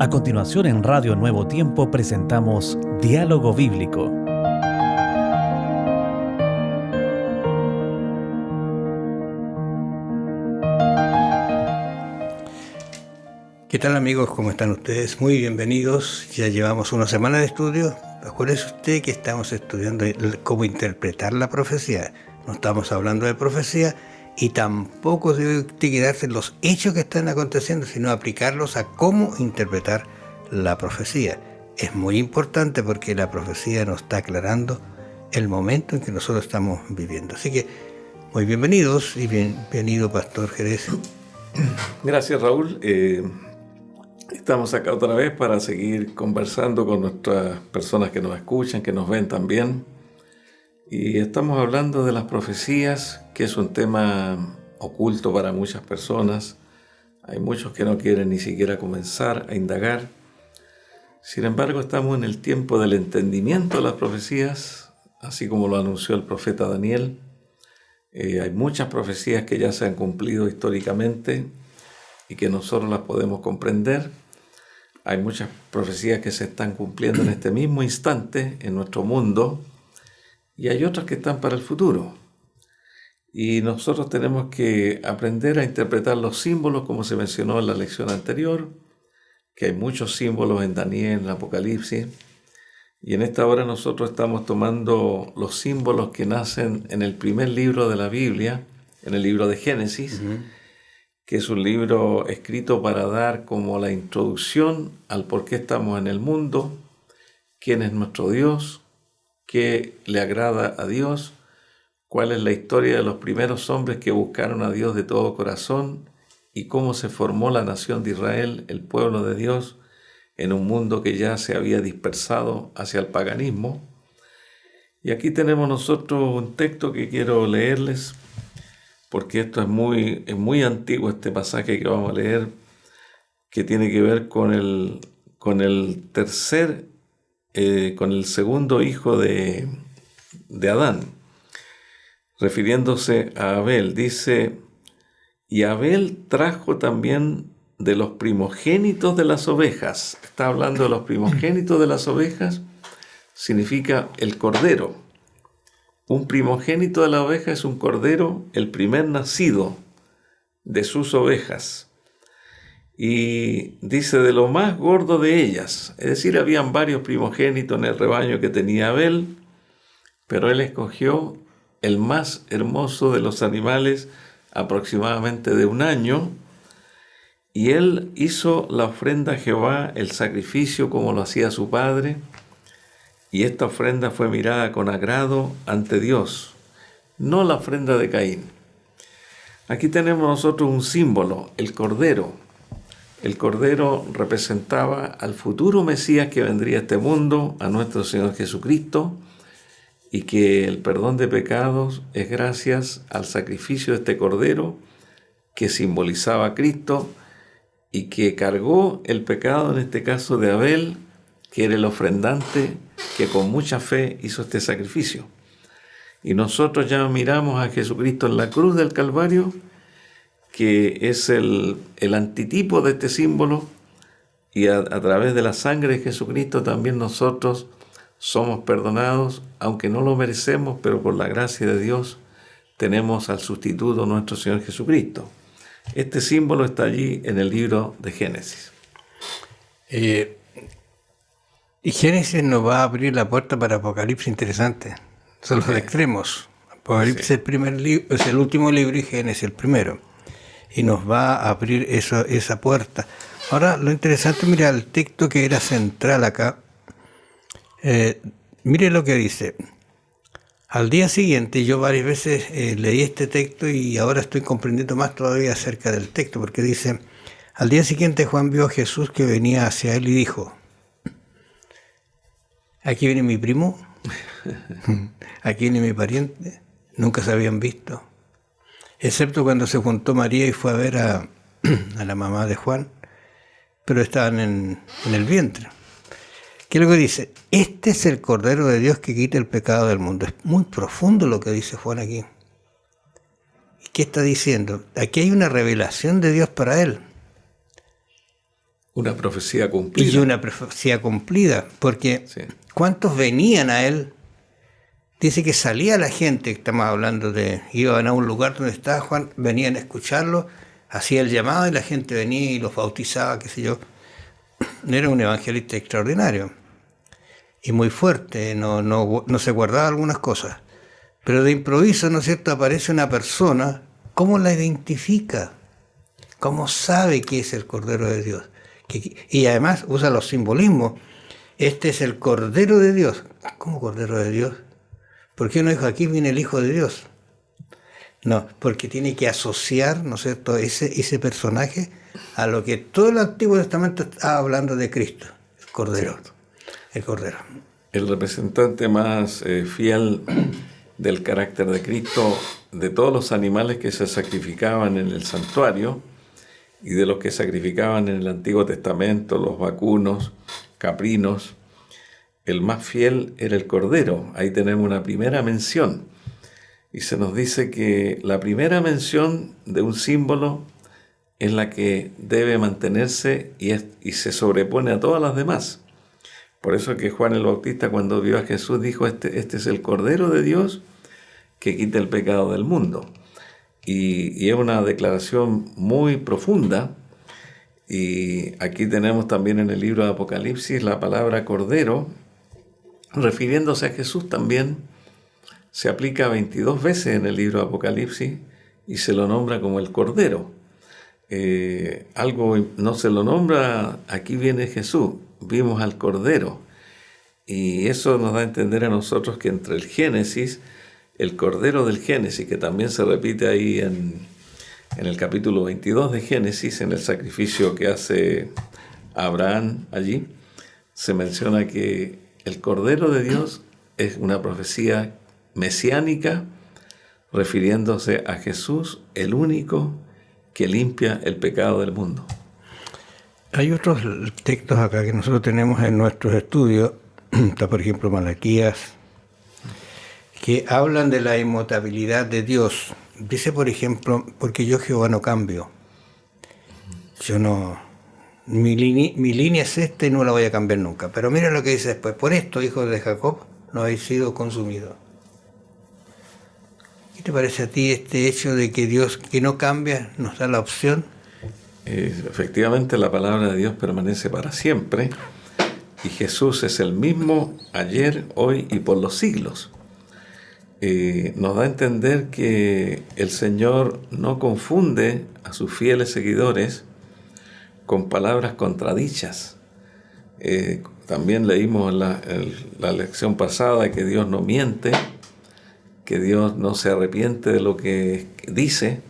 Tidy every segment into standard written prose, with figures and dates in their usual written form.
A continuación, en Radio Nuevo Tiempo presentamos Diálogo Bíblico. ¿Qué tal, amigos? ¿Cómo están ustedes? Muy bienvenidos. Ya llevamos una semana de estudio. Acuérdese usted que estamos estudiando cómo interpretar la profecía. No estamos hablando de profecía y tampoco debe usted quedarse en los hechos que están aconteciendo, sino aplicarlos a cómo interpretar la profecía. Es muy importante porque la profecía nos está aclarando el momento en que nosotros estamos viviendo. Así que muy bienvenidos y bienvenido, Pastor Jerez. Gracias, Raúl. Estamos acá otra vez para seguir conversando con nuestras personas que nos escuchan, que nos ven también. Y estamos hablando de las profecías, que es un tema oculto para muchas personas. Hay muchos que no quieren ni siquiera comenzar a indagar. Sin embargo, estamos en el tiempo del entendimiento de las profecías, así como lo anunció el profeta Daniel. Hay muchas profecías que ya se han cumplido históricamente y que nosotros las podemos comprender. Hay muchas profecías que se están cumpliendo en este mismo instante en nuestro mundo y hay otras que están para el futuro. Y nosotros tenemos que aprender a interpretar los símbolos, como se mencionó en la lección anterior, que hay muchos símbolos en Daniel, en el Apocalipsis. Y en esta hora nosotros estamos tomando los símbolos que nacen en el primer libro de la Biblia, en el libro de Génesis, que es un libro escrito para dar como la introducción al por qué estamos en el mundo, quién es nuestro Dios, qué le agrada a Dios, cuál es la historia de los primeros hombres que buscaron a Dios de todo corazón y cómo se formó la nación de Israel, el pueblo de Dios, en un mundo que ya se había dispersado hacia el paganismo. Y aquí tenemos nosotros un texto que quiero leerles, porque esto es muy antiguo, este pasaje que vamos a leer, que tiene que ver con el segundo hijo de Adán, refiriéndose a Abel. Dice: y Abel trajo también de los primogénitos de las ovejas. Está hablando de los primogénitos de las ovejas, significa el cordero. Un primogénito de la oveja es un cordero, el primer nacido de sus ovejas. Y dice: de lo más gordo de ellas. Es decir, habían varios primogénitos en el rebaño que tenía Abel, pero él escogió el más hermoso de los animales, aproximadamente de un año, y él hizo la ofrenda a Jehová, el sacrificio como lo hacía su padre, y esta ofrenda fue mirada con agrado ante Dios, no la ofrenda de Caín. Aquí tenemos nosotros un símbolo, el cordero. El cordero representaba al futuro Mesías que vendría a este mundo, a nuestro Señor Jesucristo, y que el perdón de pecados es gracias al sacrificio de este cordero que simbolizaba a Cristo y que cargó el pecado, en este caso de Abel, que era el ofrendante que con mucha fe hizo este sacrificio. Y nosotros ya miramos a Jesucristo en la cruz del Calvario, que es el antitipo de este símbolo, y a través de la sangre de Jesucristo también nosotros somos perdonados, aunque no lo merecemos, pero por la gracia de Dios tenemos al sustituto, nuestro Señor Jesucristo. Este símbolo está allí en el libro de Génesis. Y Génesis nos va a abrir la puerta para Apocalipsis, interesante. Son los extremos. Apocalipsis sí. Es el último libro y Génesis el primero. Y nos va a abrir esa puerta. Ahora, lo interesante, mira, el texto que era central acá. Mire lo que dice. Al día siguiente, yo varias veces leí este texto y ahora estoy comprendiendo más todavía acerca del texto, porque dice: al día siguiente Juan vio a Jesús que venía hacia él y dijo: aquí viene mi primo, aquí viene mi pariente, nunca se habían visto, excepto cuando se juntó María y fue a ver a la mamá de Juan, pero estaban en el vientre. ¿Qué es lo que dice? Este es el Cordero de Dios que quita el pecado del mundo. Es muy profundo lo que dice Juan aquí. ¿Y qué está diciendo? Aquí hay una revelación de Dios para él. Una profecía cumplida. Y una profecía cumplida, porque Sí. ¿cuántos venían a él? Dice que salía la gente, estamos hablando de, iban a un lugar donde estaba Juan, venían a escucharlo, hacía el llamado y la gente venía y los bautizaba, qué sé yo. Era un evangelista extraordinario y muy fuerte, no se guardaba algunas cosas. Pero de improviso, ¿no es cierto?, aparece una persona, ¿cómo la identifica? ¿Cómo sabe que es el Cordero de Dios? Y además usa los simbolismos. Este es el Cordero de Dios. ¿Cómo Cordero de Dios? ¿Por qué no dijo aquí viene el Hijo de Dios? No, porque tiene que asociar, ¿no es cierto?, ese personaje a lo que todo el Antiguo Testamento está hablando de Cristo, el Cordero. Cierto. El Cordero. El representante más fiel del carácter de Cristo, de todos los animales que se sacrificaban en el santuario y de los que sacrificaban en el Antiguo Testamento, los vacunos, caprinos, el más fiel era el Cordero. Ahí tenemos una primera mención. Y se nos dice que la primera mención de un símbolo es la que debe mantenerse y se sobrepone a todas las demás. Por eso que Juan el Bautista, cuando vio a Jesús, dijo, este es el Cordero de Dios que quita el pecado del mundo. Y es una declaración muy profunda. Y aquí tenemos también en el libro de Apocalipsis la palabra Cordero, refiriéndose a Jesús también. Se aplica 22 veces en el libro de Apocalipsis y se lo nombra como el Cordero. Algo no se lo nombra, aquí viene Jesús, vimos al Cordero. Y eso nos da a entender a nosotros que entre el Génesis, el Cordero del Génesis, que también se repite ahí en el capítulo 22 de Génesis, en el sacrificio que hace Abraham allí, se menciona que el Cordero de Dios es una profecía mesiánica, refiriéndose a Jesús, el único que limpia el pecado del mundo. Hay otros textos acá que nosotros tenemos en nuestros estudios, está por ejemplo Malaquías, que hablan de la inmutabilidad de Dios. Dice por ejemplo, porque yo Jehová no cambio. Mi línea es esta y no la voy a cambiar nunca. Pero mira lo que dice después, por esto, hijos de Jacob, no habéis sido consumidos. ¿Qué te parece a ti este hecho de que Dios, que no cambia, nos da la opción? Efectivamente, la palabra de Dios permanece para siempre y Jesús es el mismo ayer, hoy y por los siglos. Nos da a entender que el Señor no confunde a sus fieles seguidores con palabras contradichas. También leímos la lección pasada que Dios no miente, que Dios no se arrepiente de lo que dice,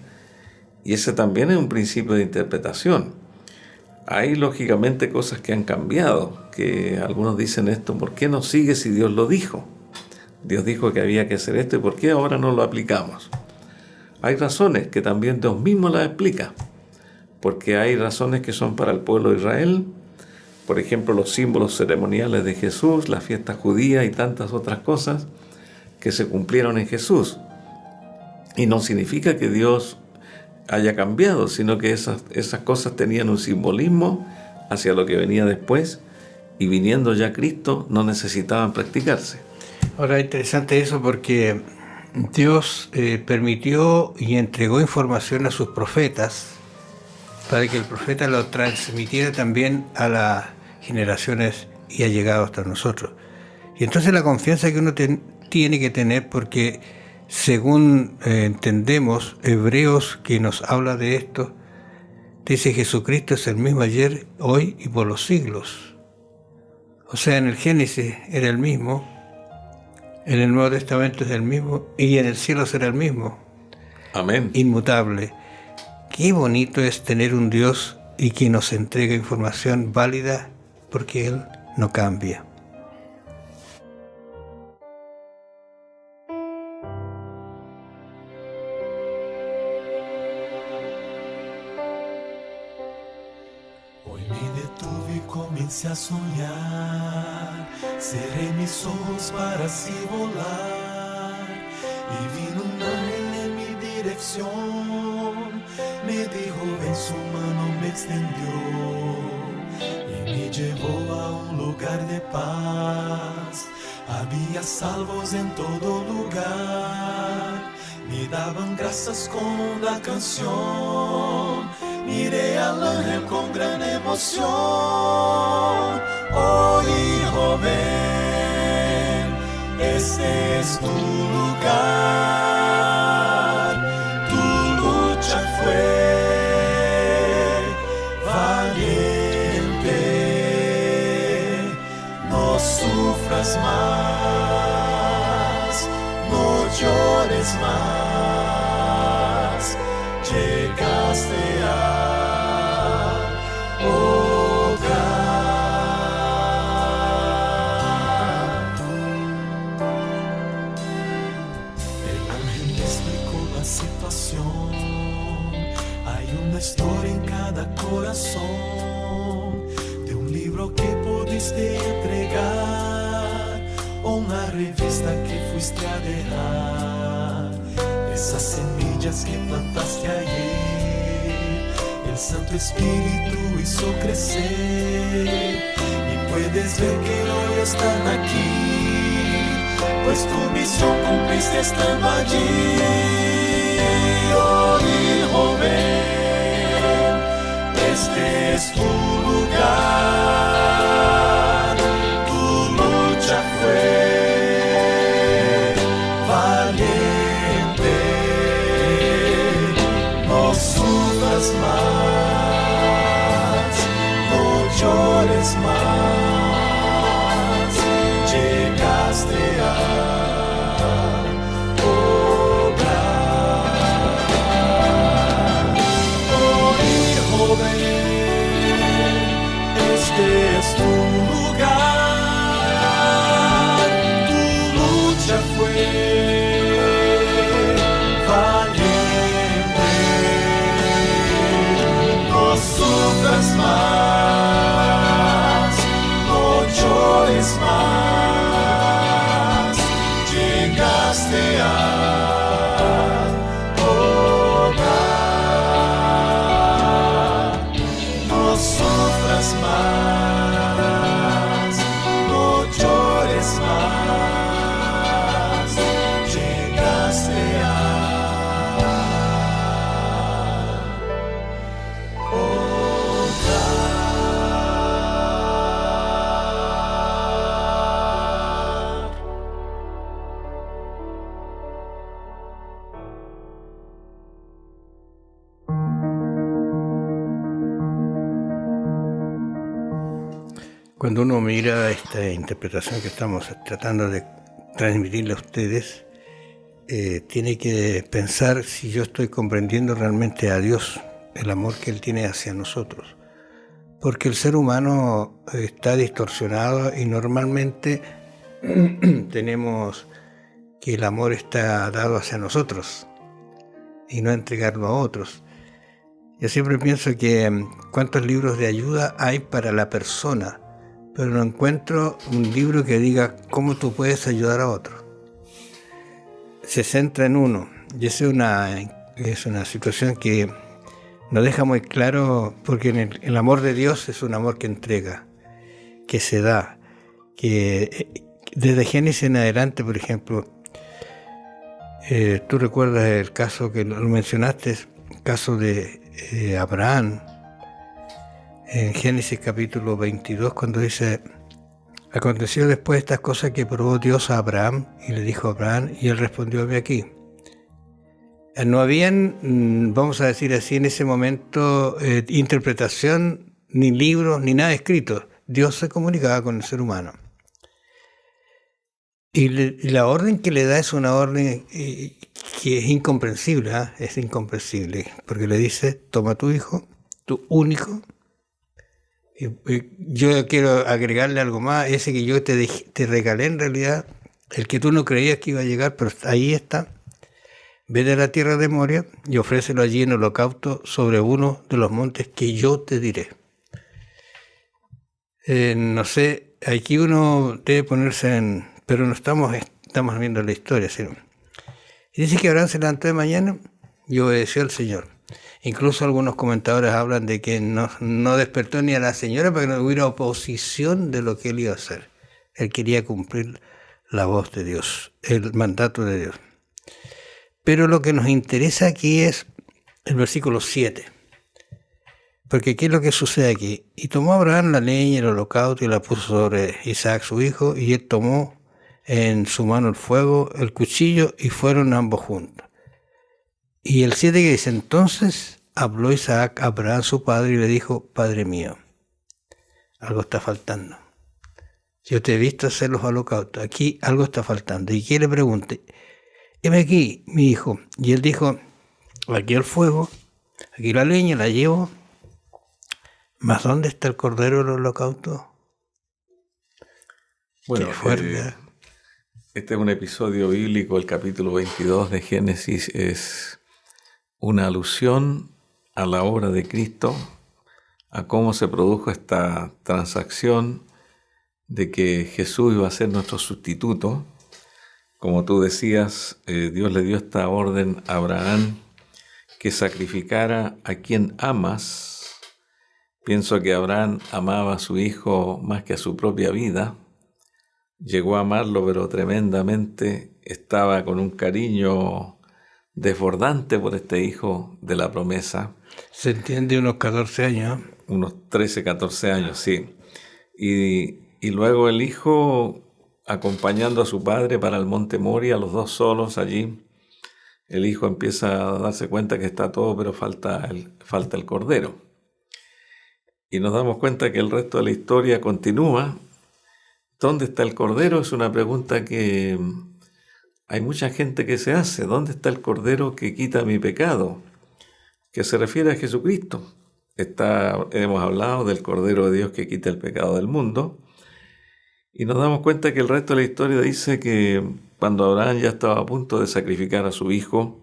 y ese también es un principio de interpretación. Hay lógicamente cosas que han cambiado, que algunos dicen esto, ¿por qué no sigue si Dios lo dijo? Dios dijo que había que hacer esto, ¿y por qué ahora no lo aplicamos? Hay razones que también Dios mismo las explica, porque hay razones que son para el pueblo de Israel, por ejemplo, los símbolos ceremoniales de Jesús, la fiesta judía y tantas otras cosas que se cumplieron en Jesús. Y no significa que Dios haya cambiado, sino que esas cosas tenían un simbolismo hacia lo que venía después, y viniendo ya Cristo no necesitaban practicarse. Ahora es interesante eso porque Dios permitió y entregó información a sus profetas para que el profeta lo transmitiera también a las generaciones y ha llegado hasta nosotros. Y entonces la confianza que uno tiene que tener, porque según entendemos, Hebreos, que nos habla de esto, dice Jesucristo es el mismo ayer, hoy y por los siglos. O sea, en el Génesis era el mismo, en el Nuevo Testamento es el mismo y en el cielo será el mismo. Amén. Inmutable. Qué bonito es tener un Dios y que nos entrega información válida porque Él no cambia. Hoy me detuve y comencé a soñar. Cerré mis ojos para así volar. Y vino un ángel en mi dirección. Me dijo, ven, su mano me extendió. me llevó a un lugar de paz. Había salvos en todo lugar, me daban gracias con la canción. Miré al ángel con gran emoción. Oh hijo, ven, este es tu lugar. Tu lucha fue valiente, no sufras más, no llores más. Llegaste al hogar. El ángel me explicó la situación. Hay una historia en cada corazón, de un libro que pudiste entregar, o una revista que fuiste a dejar. Esas semillas que plantaste ayer, el Santo Espíritu hizo crecer, y puedes ver que hoy están aquí, pues tu misión cumpliste estando allí. Oh hijo, ven, este es tu lugar. Tu lucha fue valiente, no sufras más, no llores más. Llegaste al hogar. Oh hijo, ven, este es tu lugar. Tu lucha fue valiente, no sufras más, no llores más. Llegaste al hogar. No sufras más, no llores más. Llegaste al hogar. Cuando uno mira esta interpretación que estamos tratando de transmitirle a ustedes, tiene que pensar si yo estoy comprendiendo realmente a Dios, el amor que Él tiene hacia nosotros. Porque el ser humano está distorsionado y normalmente tenemos que el amor está dado hacia nosotros y no entregarlo a otros. Yo siempre pienso que cuántos libros de ayuda hay para la persona, pero no encuentro un libro que diga cómo tú puedes ayudar a otro. Se centra en uno, y esa es una situación que nos deja muy claro, porque el amor de Dios es un amor que entrega, que se da, que desde Génesis en adelante, por ejemplo, tú recuerdas el caso que lo mencionaste, el caso de Abraham, en Génesis capítulo 22, cuando dice: aconteció después de estas cosas que probó Dios a Abraham, y le dijo a Abraham, y él respondió: heme aquí. No habían, vamos a decir así, en ese momento, interpretación, ni libros, ni nada escrito. Dios se comunicaba con el ser humano. Y la orden que le da es una orden que es incomprensible, ¿eh? Es incomprensible, porque le dice: toma tu hijo, tu único. Yo quiero agregarle algo más, ese que yo te regalé en realidad, el que tú no creías que iba a llegar, pero ahí está. Vete a la tierra de Moria y ofrécelo allí en holocausto sobre uno de los montes que yo te diré. No sé, aquí uno debe ponerse en... Pero no estamos viendo la historia, ¿sí? Y dice que Abraham se levantó de mañana y obedeció al Señor. Incluso algunos comentadores hablan de que no despertó ni a la señora para que no hubiera oposición de lo que él iba a hacer. Él quería cumplir la voz de Dios, el mandato de Dios. Pero lo que nos interesa aquí es el versículo 7. Porque ¿qué es lo que sucede aquí? Y tomó Abraham la leña y el holocausto y la puso sobre Isaac su hijo, y él tomó en su mano el fuego, el cuchillo, y fueron ambos juntos. Y el 7 que dice, entonces habló Isaac a Abraham su padre y le dijo, Padre mío, algo está faltando. Yo te he visto hacer los holocaustos, aquí algo está faltando. ¿Y quién le pregunte? Heme aquí, mi hijo. Y él dijo, aquí el fuego, aquí la leña, la llevo, mas ¿dónde está el cordero del holocausto? Bueno, qué fuerte. Este es un episodio bíblico, el capítulo 22 de Génesis es una alusión a la obra de Cristo, a cómo se produjo esta transacción de que Jesús iba a ser nuestro sustituto. Como tú decías, Dios le dio esta orden a Abraham que sacrificara a quien amas. Pienso que Abraham amaba a su hijo más que a su propia vida. Llegó a amarlo, pero tremendamente, estaba con un cariño desbordante por este hijo de la promesa. Se entiende unos 14 años. Unos 13, 14 años, sí. Y luego el hijo acompañando a su padre para el monte Moria, los dos solos allí. El hijo empieza a darse cuenta que está todo, pero falta el cordero. Y nos damos cuenta que el resto de la historia continúa. ¿Dónde está el cordero? Es una pregunta que hay mucha gente que se hace. ¿Dónde está el cordero que quita mi pecado? Que se refiere a Jesucristo. Hemos hablado del cordero de Dios que quita el pecado del mundo. Y nos damos cuenta que el resto de la historia dice que cuando Abraham ya estaba a punto de sacrificar a su hijo,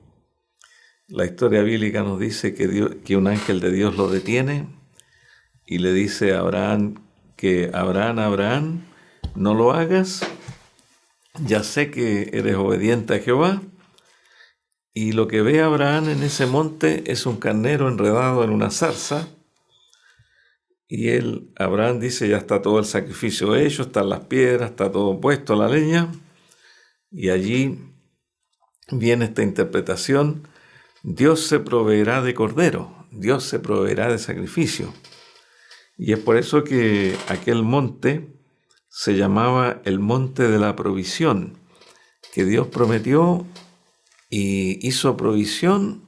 la historia bíblica nos dice que un ángel de Dios lo detiene y le dice a Abraham que Abraham, no lo hagas, ya sé que eres obediente a Jehová. Y lo que ve Abraham en ese monte es un carnero enredado en una zarza. Y Abraham dice, ya está todo el sacrificio hecho, están las piedras, está todo puesto a la leña. Y allí viene esta interpretación, Dios se proveerá de cordero, Dios se proveerá de sacrificio. Y es por eso que aquel monte se llamaba el monte de la provisión, que Dios prometió y hizo provisión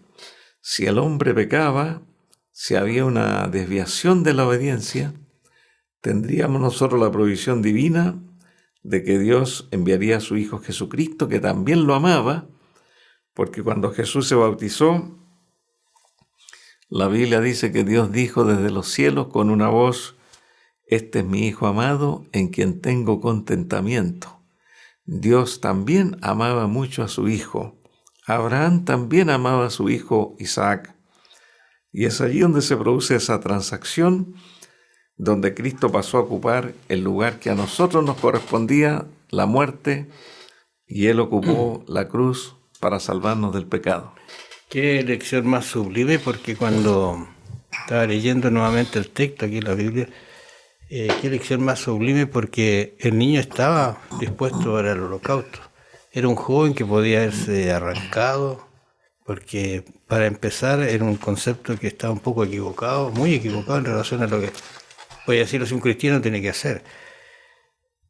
si el hombre pecaba, si había una desviación de la obediencia, tendríamos nosotros la provisión divina de que Dios enviaría a su Hijo Jesucristo, que también lo amaba, porque cuando Jesús se bautizó, la Biblia dice que Dios dijo desde los cielos con una voz, este es mi Hijo amado, en quien tengo contentamiento. Dios también amaba mucho a su Hijo. Abraham también amaba a su hijo Isaac. Y es allí donde se produce esa transacción, donde Cristo pasó a ocupar el lugar que a nosotros nos correspondía, la muerte, y Él ocupó la cruz para salvarnos del pecado. Qué lección más sublime, porque cuando estaba leyendo nuevamente el texto aquí en la Biblia, qué lección más sublime, porque el niño estaba dispuesto para el holocausto. Era un joven que podía haberse arrancado, porque para empezar era un concepto que estaba un poco equivocado, muy equivocado en relación a lo que, voy a decirlo, si un cristiano tiene que hacer.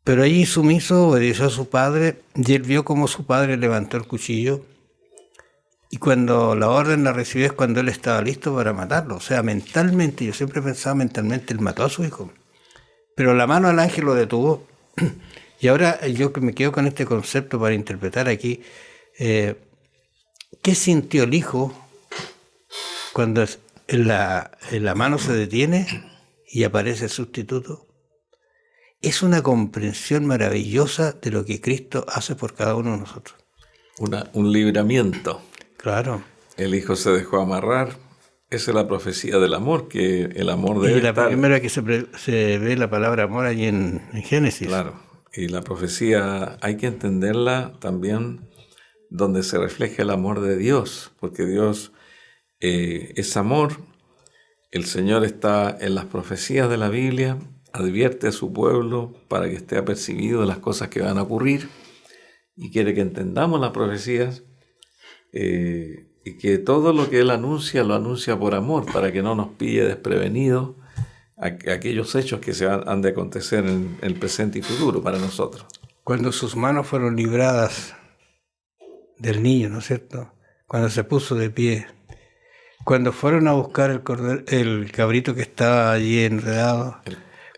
Pero allí sumiso obedeció a su padre, y él vio cómo su padre levantó el cuchillo, y cuando la orden la recibió es cuando él estaba listo para matarlo. O sea, mentalmente, yo siempre pensaba mentalmente, él mató a su hijo. Pero la mano del ángel lo detuvo. Y ahora yo que me quedo con este concepto para interpretar aquí, ¿qué sintió el hijo cuando en la mano se detiene y aparece el sustituto? Es una comprensión maravillosa de lo que Cristo hace por cada uno de nosotros. Un libramiento. Claro. El hijo se dejó amarrar. Esa es la profecía del amor, que el amor debe estar... Y la primera que se ve la palabra amor allí en Génesis. Claro, y la profecía hay que entenderla también donde se refleja el amor de Dios, porque Dios es amor. El Señor está en las profecías de la Biblia, advierte a su pueblo para que esté apercibido de las cosas que van a ocurrir y quiere que entendamos las profecías y que todo lo que Él anuncia lo anuncia por amor, para que no nos pille desprevenidos aquellos hechos que han de acontecer en el presente y futuro para nosotros. Cuando sus manos fueron libradas del niño, ¿no es cierto? Cuando se puso de pie, cuando fueron a buscar el cabrito que estaba allí enredado,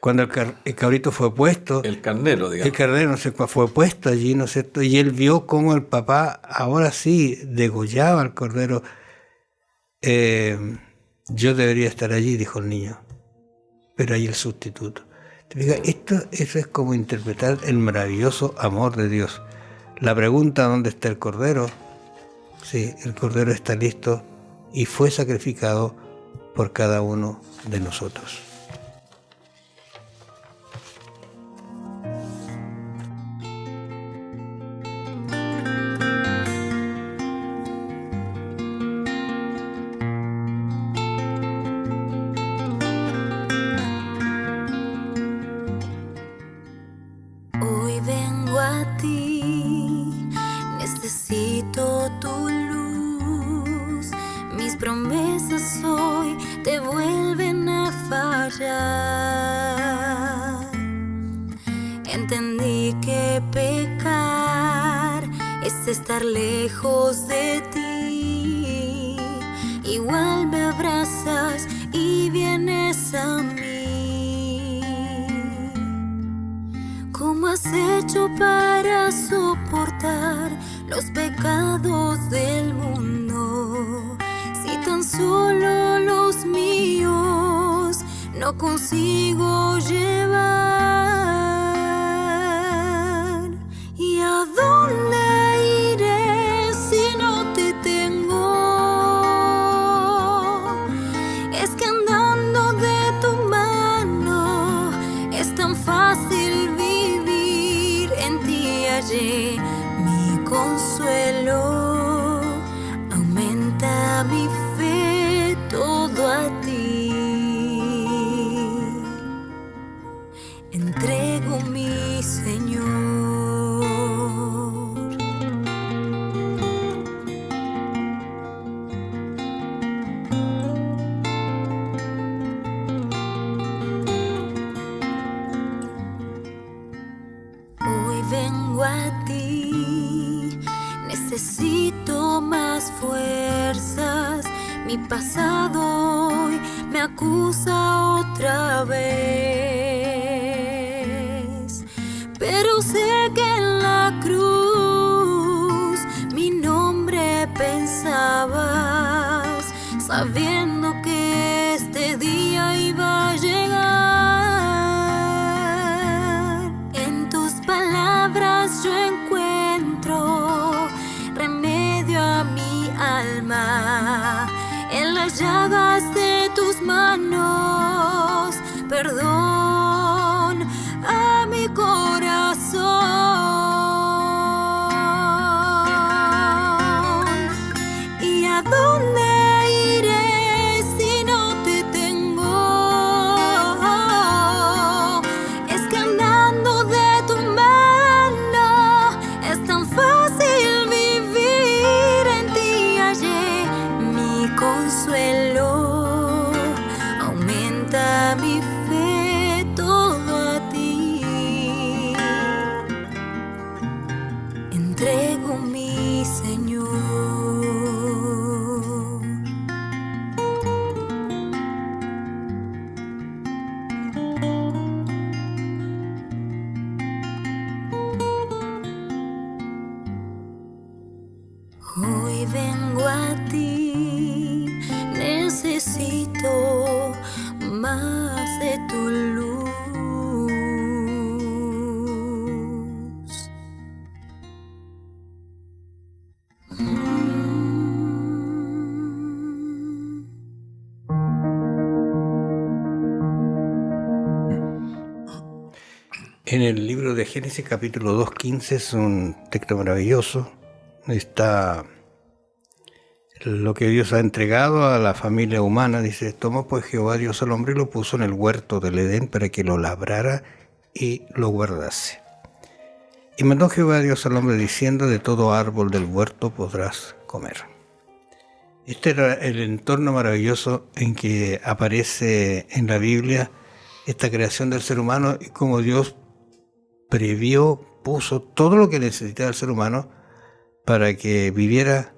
cuando el cabrito fue puesto, el carnero, digamos. El carnero, no sé, fue puesto allí, ¿no es cierto? Y él vio cómo el papá, ahora sí, degollaba al cordero. Yo debería estar allí, dijo el niño, pero hay el sustituto. Eso es como interpretar el maravilloso amor de Dios. La pregunta, ¿dónde está el cordero? Sí, el cordero está listo y fue sacrificado por cada uno de nosotros. Hoy vengo a ti, necesito tu luz. Mis promesas hoy te vuelven a fallar. Entendí que pecar es estar lejos de ti. Igual me abrazas y vienes a mí. ¿Cómo has hecho para soportar los pecados del mundo? Si tan solo los míos no consigo llevar. ¿Y a dónde iré si no te tengo? Es que andando de tu mano es tan fácil vivir. En ti hallé mi consuelo, aumenta mi fe, todo a ti. Entrego mi Señor. Hoy vengo a ti, necesito más fuerzas. Mi pasado hoy me acusa otra vez, pero sé que en la cruz mi nombre pensabas, sabiendo que este día iba a llegar. En tus palabras yo encuentro remedio a mi alma. En las llagas de tus manos, perdón a mi corazón. ¿Y a dónde iré si no te tengo? Es que andando de tu mano es tan fácil vivir. En ti hallé mi consuelo, aumenta mi fe, todo a ti. Entrego mi Señor. Hoy vengo a ti, necesito más de tu luz. En el libro de Génesis capítulo 2:15 es un texto maravilloso. Está lo que Dios ha entregado a la familia humana. Dice, tomó pues Jehová Dios al hombre y lo puso en el huerto del Edén para que lo labrara y lo guardase. Y mandó Jehová Dios al hombre diciendo, de todo árbol del huerto podrás comer. Este era el entorno maravilloso en que aparece en la Biblia esta creación del ser humano y cómo Dios previó, puso todo lo que necesitaba el ser humano para que viviera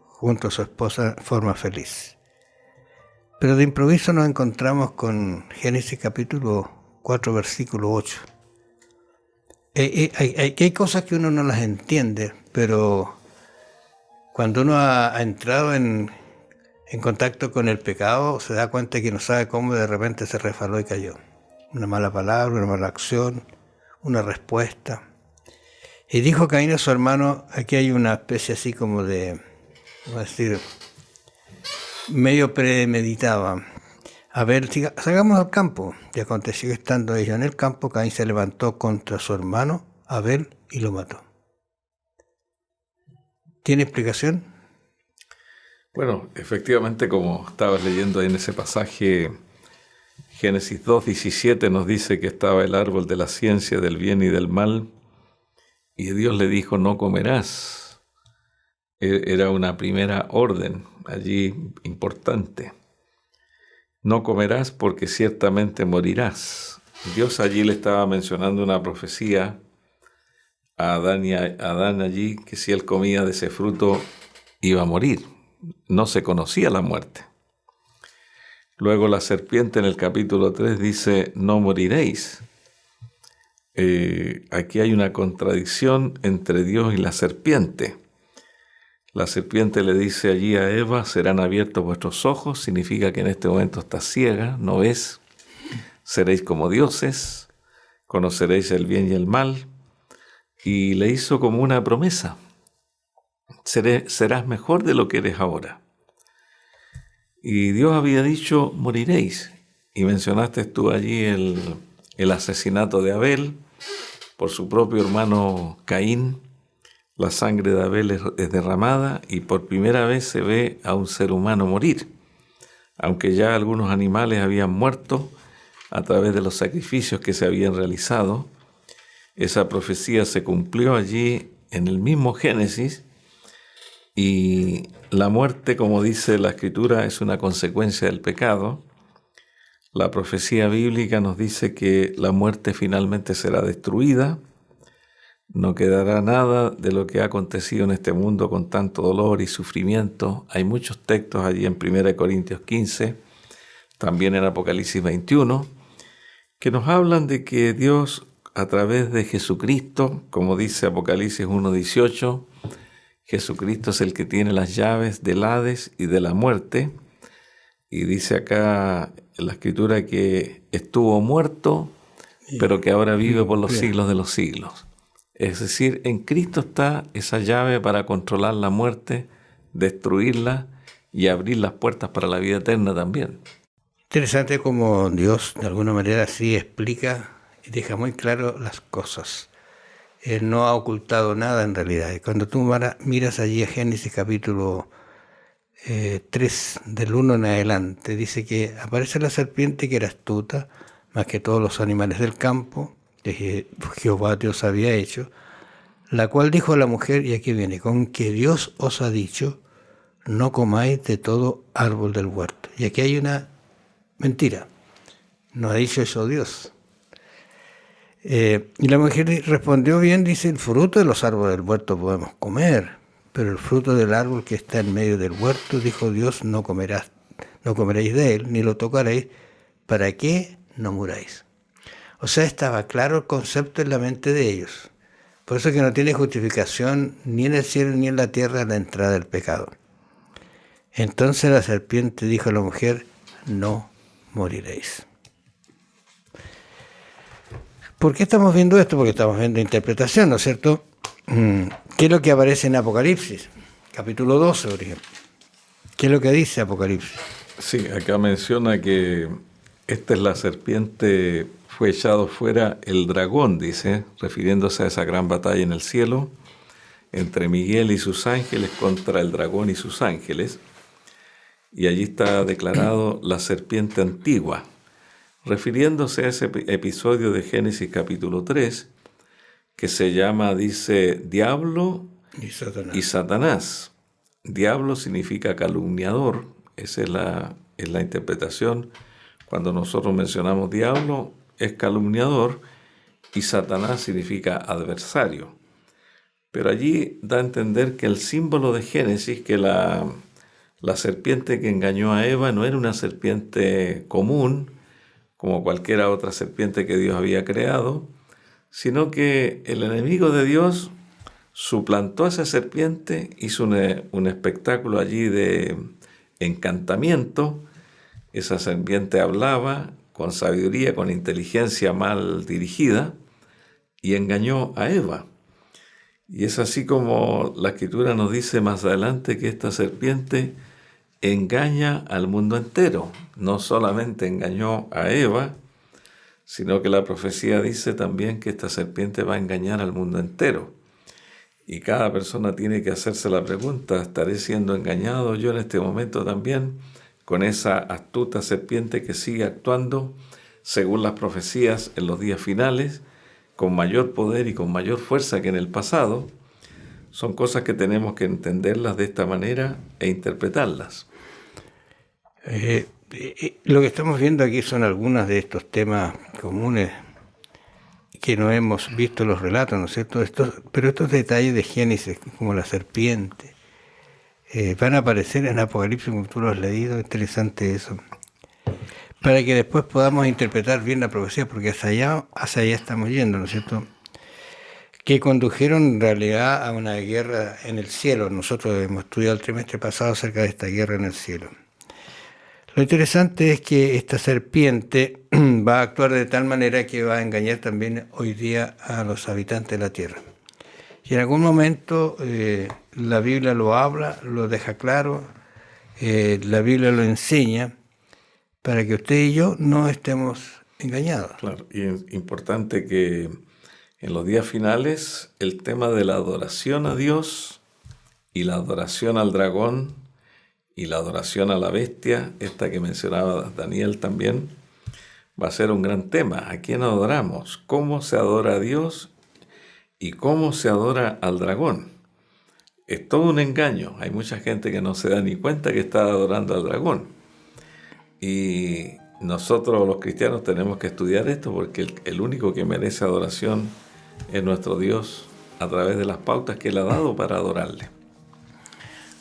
junto a su esposa de forma feliz. Pero de improviso nos encontramos con Génesis capítulo 4, versículo 8. Hay cosas que uno no las entiende, pero cuando uno ha entrado en contacto con el pecado, se da cuenta que no sabe cómo de repente se resbaló y cayó. Una mala palabra, una mala acción, una respuesta. Y dijo Caín a su hermano, aquí hay una especie así como de, vamos a decir, medio premeditaba. A ver, salgamos al campo. Y aconteció que estando ellos en el campo, Caín se levantó contra su hermano Abel y lo mató. ¿Tiene explicación? Bueno, efectivamente, como estabas leyendo ahí en ese pasaje, Génesis 2:17 nos dice que estaba el árbol de la ciencia del bien y del mal, y Dios le dijo, no comerás. Era una primera orden allí importante. No comerás porque ciertamente morirás. Dios allí le estaba mencionando una profecía a Adán allí, que si él comía de ese fruto iba a morir. No se conocía la muerte. Luego la serpiente en el capítulo 3 dice, no moriréis. Aquí hay una contradicción entre Dios y la serpiente. La serpiente le dice allí a Eva, serán abiertos vuestros ojos, significa que en este momento estás ciega, no ves, seréis como dioses, conoceréis el bien y el mal, y le hizo como una promesa, serás mejor de lo que eres ahora. Y Dios había dicho, moriréis, y mencionaste tú allí el asesinato de Abel por su propio hermano Caín. La sangre de Abel es derramada y por primera vez se ve a un ser humano morir. Aunque ya algunos animales habían muerto a través de los sacrificios que se habían realizado, esa profecía se cumplió allí en el mismo Génesis, y la muerte, como dice la Escritura, es una consecuencia del pecado. La profecía bíblica nos dice que la muerte finalmente será destruida. No quedará nada de lo que ha acontecido en este mundo con tanto dolor y sufrimiento. Hay muchos textos allí en 1 Corintios 15, también en Apocalipsis 21, que nos hablan de que Dios, a través de Jesucristo, como dice Apocalipsis 1:18, Jesucristo es el que tiene las llaves del Hades y de la muerte. Y dice acá en la Escritura que estuvo muerto, pero que ahora vive por los siglos de los siglos. Es decir, en Cristo está esa llave para controlar la muerte, destruirla y abrir las puertas para la vida eterna también. Interesante como Dios de alguna manera sí explica y deja muy claro las cosas. Él no ha ocultado nada en realidad. Y cuando tú miras allí a Génesis capítulo 3, del 1 en adelante, dice que aparece la serpiente que era astuta, más que todos los animales del campo, que Jehová Dios había hecho, la cual dijo a la mujer, y aquí viene, con que Dios os ha dicho, no comáis de todo árbol del huerto. Y aquí hay una mentira, no ha dicho eso Dios. Y la mujer respondió bien, dice, el fruto de los árboles del huerto podemos comer, pero el fruto del árbol que está en medio del huerto, dijo Dios, no comeréis de él, ni lo tocaréis, para que no muráis. O sea, estaba claro el concepto en la mente de ellos. Por eso que no tiene justificación ni en el cielo ni en la tierra la entrada del pecado. Entonces la serpiente dijo a la mujer, no moriréis. ¿Por qué estamos viendo esto? Porque estamos viendo interpretación, ¿no es cierto? ¿Qué es lo que aparece en Apocalipsis? Capítulo 12, por ejemplo. ¿Qué es lo que dice Apocalipsis? Sí, acá menciona que esta es la serpiente, fue echado fuera el dragón, dice, refiriéndose a esa gran batalla en el cielo entre Miguel y sus ángeles contra el dragón y sus ángeles. y allí está declarado la serpiente antigua, refiriéndose a ese episodio de Génesis capítulo 3, que se llama, dice, Diablo y Satanás. Diablo significa calumniador, esa es la interpretación. Cuando nosotros mencionamos diablo, es calumniador, y Satanás significa adversario. Pero allí da a entender que el símbolo de Génesis, que la serpiente que engañó a Eva no era una serpiente común, como cualquiera otra serpiente que Dios había creado, sino que el enemigo de Dios suplantó a esa serpiente, hizo un espectáculo allí de encantamiento. Esa serpiente hablaba con sabiduría, con inteligencia mal dirigida, y engañó a Eva. Y es así como la Escritura nos dice más adelante que esta serpiente engaña al mundo entero. No solamente engañó a Eva, sino que la profecía dice también que esta serpiente va a engañar al mundo entero. Y cada persona tiene que hacerse la pregunta, ¿estaré siendo engañado yo en este momento también con esa astuta serpiente que sigue actuando según las profecías en los días finales, con mayor poder y con mayor fuerza que en el pasado? Son cosas que tenemos que entenderlas de esta manera e interpretarlas. Lo que estamos viendo aquí son algunos de estos temas comunes que no hemos visto los relatos, ¿no es cierto? Pero estos detalles de Génesis, como la serpiente, van a aparecer en Apocalipsis, como tú lo has leído. Interesante eso, para que después podamos interpretar bien la profecía, porque hacia allá estamos yendo, ¿no es cierto? Que condujeron en realidad a una guerra en el cielo. Nosotros hemos estudiado el trimestre pasado acerca de esta guerra en el cielo. Lo interesante es que esta serpiente va a actuar de tal manera que va a engañar también hoy día a los habitantes de la tierra. Y en algún momento la Biblia lo habla, lo deja claro, la Biblia lo enseña, para que usted y yo no estemos engañados. Claro, y es importante que en los días finales el tema de la adoración a Dios y la adoración al dragón y la adoración a la bestia, esta que mencionaba Daniel también, va a ser un gran tema. ¿A quién adoramos? ¿Cómo se adora a Dios y cómo se adora al dragón? Es todo un engaño. Hay mucha gente que no se da ni cuenta que está adorando al dragón. Y nosotros los cristianos tenemos que estudiar esto, porque el único que merece adoración es nuestro Dios, a través de las pautas que Él ha dado para adorarle.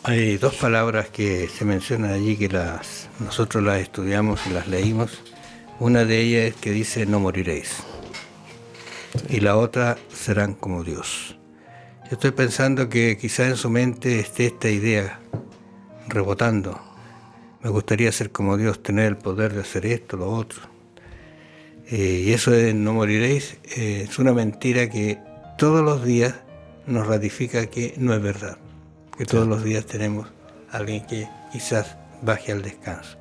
Hay dos palabras que se mencionan allí que nosotros las estudiamos y las leímos. Una de ellas es que dice no moriréis. Y la otra, serán como Dios. Yo estoy pensando que quizá en su mente esté esta idea rebotando. Me gustaría ser como Dios, tener el poder de hacer esto, lo otro. Y eso de no moriréis es una mentira que todos los días nos ratifica que no es verdad. Que todos los días tenemos a alguien que quizás baje al descanso.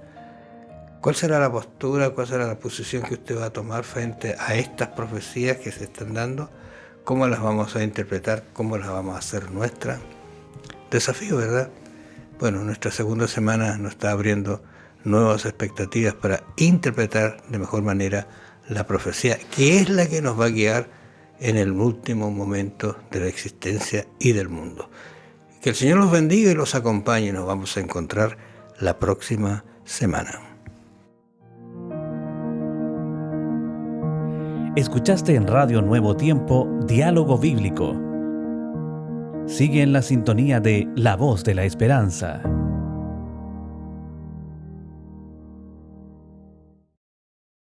¿Cuál será la postura, cuál será la posición que usted va a tomar frente a estas profecías que se están dando? ¿Cómo las vamos a interpretar? ¿Cómo las vamos a hacer nuestras? Desafío, ¿verdad? Bueno, nuestra segunda semana nos está abriendo nuevas expectativas para interpretar de mejor manera la profecía, que es la que nos va a guiar en el último momento de la existencia y del mundo. Que el Señor los bendiga y los acompañe. Nos vamos a encontrar la próxima semana. Escuchaste en Radio Nuevo Tiempo Diálogo Bíblico. Sigue en la sintonía de La Voz de la Esperanza.